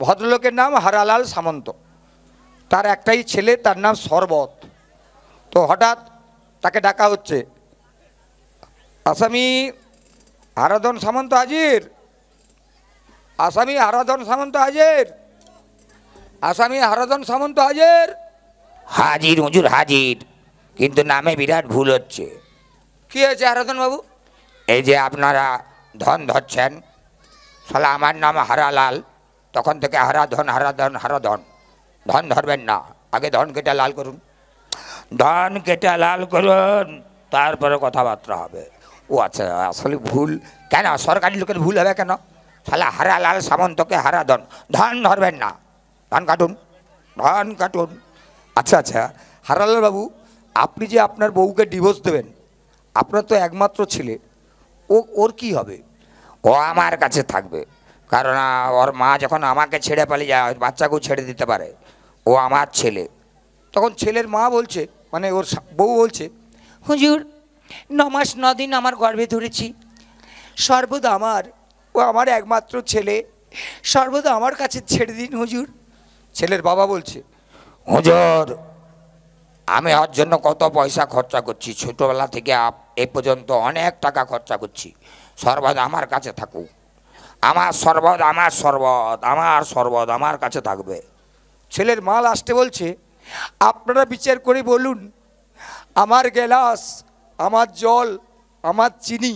ভদ্রলোকের নাম হারালাল সামন্ত, তার একটাই ছেলে, তার নাম শরবত। তো হঠাৎ তাকে ডাকা হচ্ছে, আসামি হারাধন সামন্ত হাজির, আসামি হারাধন সামন্ত হাজির, আসামি হারাধন সামন্ত হাজির। হাজির হুজুর হাজির, কিন্তু নামে বিরাট ভুল হচ্ছে। কী হয়েছে হারাধন বাবু? এই যে আপনারা ধন ধরছেন, শালা আমার নাম হারালাল, তখন থেকে হারাধন হারাধন হারাধন, ধন ধরবেন না, আগে ধন কেটে লাল করুন, ধন কেটে লাল করুন, তারপরে কথাবার্তা হবে। ও আচ্ছা, আসলে ভুল কেন? সরকারি লোকের ভুল হবে কেন? শালা হারালাল সামন্তকে হারাধন, ধন ধরবেন না, ধন কাটুন, ধন কাটুন। আচ্ছা আচ্ছা হারালাল বাবু, আপনি যে আপনার বউকে ডিভোর্স দেবেন, আপনার তো একমাত্র ছেলে, ওর কি হবে? ও আমার কাছে থাকবে, কারণ ওর মা যখন আমাকে ছেড়ে পালিয়ে যায়, ওর বাচ্চাকেও ছেড়ে দিতে পারে, ও আমার ছেলে। তখন ছেলের মা বলছে, মানে ওর বউ বলছে, হুজুর 9 মাস 9 দিন আমার গর্ভে ধরেছি, সর্বদা আমার, ও আমার একমাত্র ছেলে, সর্বদা আমার কাছে ছেড়ে দিন হুজুর। ছেলের বাবা বলছে, হুজুর আমি ওর জন্য কত পয়সা খরচা করছি, ছোটোবেলা থেকে এ পর্যন্ত অনেক টাকা খরচা করছি, শরবত আমার কাছে থাকুক, আমার শরবত আমার শরবত আমার শরবত আমার কাছে থাকবে। ছেলের মা লাস্টে বলছে, আপনারা বিচার করে বলুন, আমার গ্লাস, আমার জল, আমার চিনি,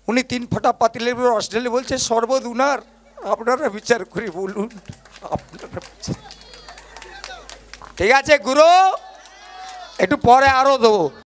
উনি 3 ফোঁটা পাতিলের রস ঢেলে বলছে শরবত উনার, আপনারা বিচার করে বলুন, আপনারা ঠিক আছে গুরু, একটু পরে আরও দেবো।